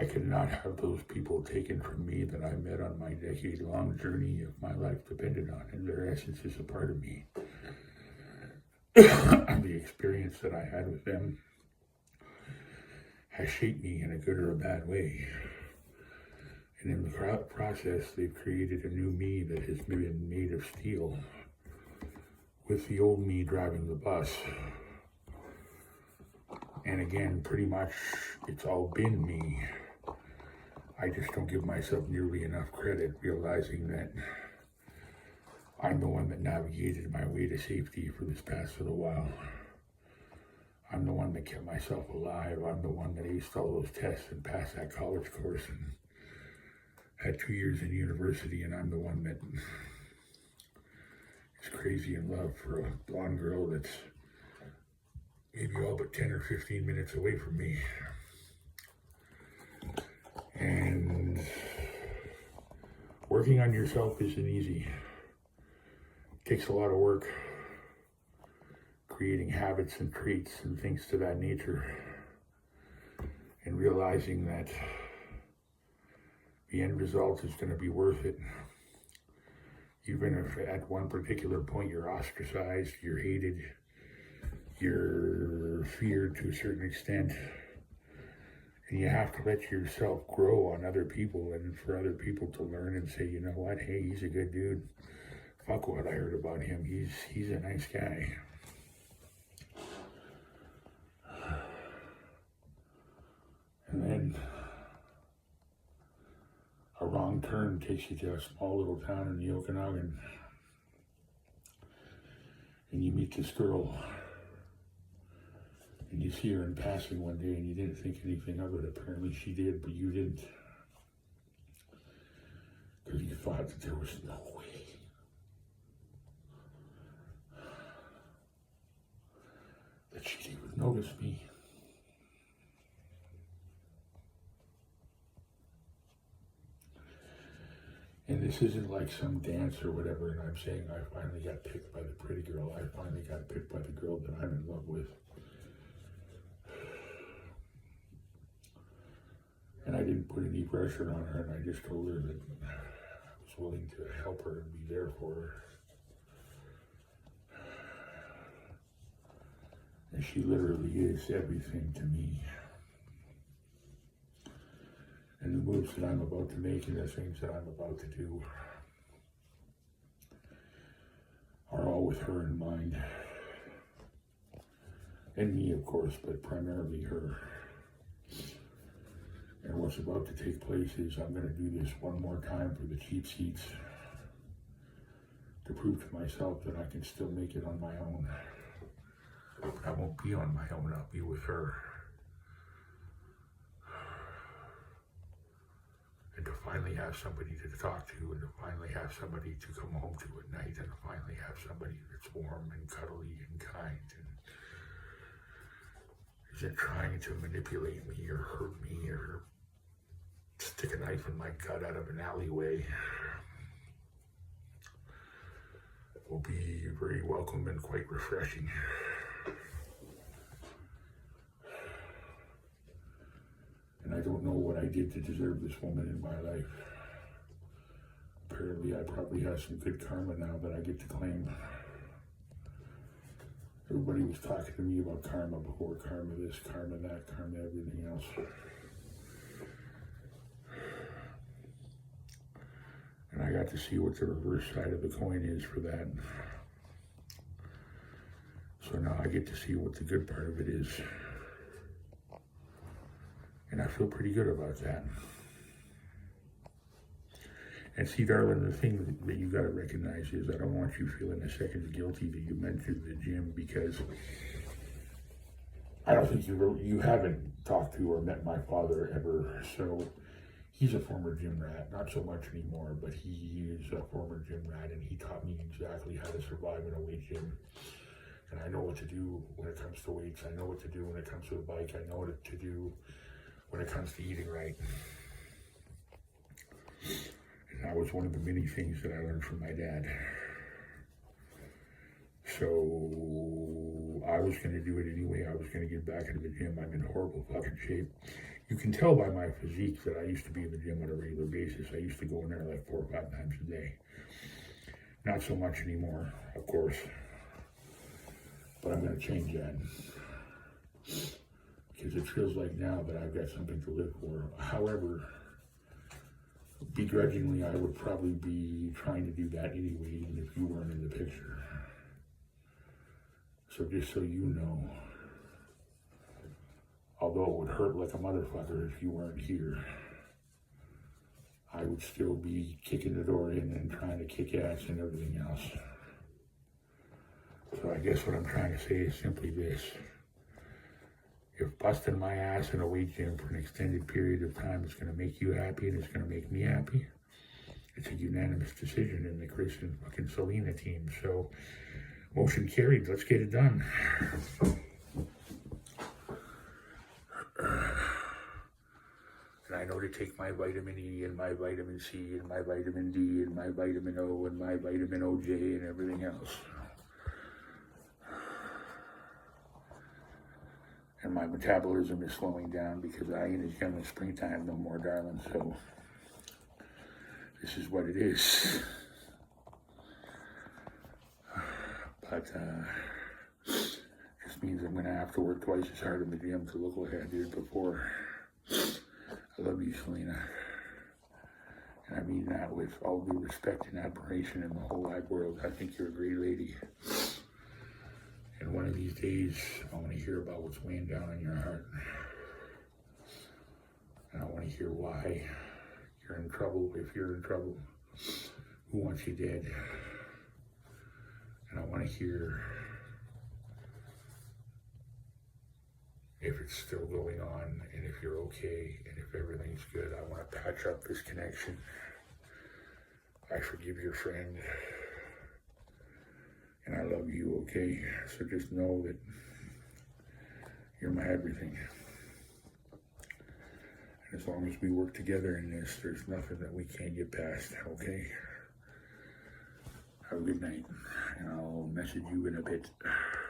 I could not have those people taken from me that I met on my decade-long journey of my life depended on, and their essence is a part of me. The experience that I had with them has shaped me in a good or a bad way. And in the process, they've created a new me that has been made of steel, with the old me driving the bus. And again, pretty much it's all been me. I just don't give myself nearly enough credit, realizing that I'm the one that navigated my way to safety for this past little while. I'm the one that kept myself alive. I'm the one that aced all those tests and passed that college course and had 2 years in university, and I'm the one that is crazy in love for a blonde girl that's maybe all but 10 or 15 minutes away from me. And working on yourself isn't easy. It takes a lot of work, creating habits and traits and things to that nature, and realizing that the end result is going to be worth it. Even if at one particular point you're ostracized, you're hated, you're feared to a certain extent, and you have to let yourself grow on other people, and for other people to learn and say, you know what, hey, he's a good dude. Fuck what I heard about him. He's a nice guy. And then a wrong turn takes you to a small little town in the Okanagan, and you meet this girl, and you see her in passing one day, and you didn't think anything of it. Apparently she did, but you didn't, because you thought that there was no way that she would notice me. And this isn't like some dance or whatever, and I'm saying I finally got picked by the pretty girl. I finally got picked by the girl that I'm in love with. And I didn't put any pressure on her, and I just told her that I was willing to help her and be there for her. And she literally is everything to me. And the moves that I'm about to make and the things that I'm about to do are all with her in mind. And me, of course, but primarily her. And what's about to take place is I'm going to do this one more time for the cheap seats to prove to myself that I can still make it on my own. But I won't be on my own, I'll be with her. And to finally have somebody to talk to, and to finally have somebody to come home to at night, and to finally have somebody that's warm and cuddly and kind and isn't trying to manipulate me or hurt me or stick a knife in my gut out of an alleyway will be very welcome and quite refreshing. And I don't know what I did to deserve this woman in my life. Apparently I probably have some good karma now that I get to claim. Everybody was talking to me about karma before, karma this, karma that, karma everything else. And I got to see what the reverse side of the coin is for that. So now I get to see what the good part of it is. And I feel pretty good about that. And see, darling, the thing that you got to recognize is I don't want you feeling a second guilty that you mentioned the gym, because I don't think you haven't talked to or met my father ever. So he's a former gym rat, not so much anymore, but he is a former gym rat, and he taught me exactly how to survive in a weight gym. And I know what to do when it comes to weights. I know what to do when it comes to a bike. I know what to do when it comes to eating right. And that was one of the many things that I learned from my dad. So I was going to do it anyway. I was going to get back into the gym. I'm in horrible fucking shape. You can tell by my physique that I used to be in the gym on a regular basis. I used to go in there like 4 or 5 times a day. Not so much anymore, of course. But I'm going to change that. Because it feels like now that I've got something to live for. However, begrudgingly, I would probably be trying to do that anyway, even if you weren't in the picture. So just so you know, although it would hurt like a motherfucker if you weren't here, I would still be kicking the door in and trying to kick ass and everything else. So I guess what I'm trying to say is simply this. If busting my ass in a weight gym for an extended period of time is going to make you happy and it's going to make me happy, it's a unanimous decision in the Chris and fucking Selena team. So, motion carried. Let's get it done. And I know to take my vitamin E and my vitamin C and my vitamin D and my vitamin O and my vitamin OJ and everything else. And my metabolism is slowing down because I ain't as young as springtime no more, darling. So this is what it is. But just means I'm gonna have to work twice as hard in the gym to look like I did before. I love you, Selena. And I mean that with all due respect and admiration in the whole wide world. I think you're a great lady. And one of these days, I want to hear about what's weighing down on your heart. And I want to hear why you're in trouble, if you're in trouble, who wants you dead. And I want to hear if it's still going on and if you're okay and if everything's good. I want to patch up this connection. I forgive your friend. And I love you, okay? So just know that you're my everything. And as long as we work together in this, there's nothing that we can't get past, okay? Have a good night. And I'll message you in a bit.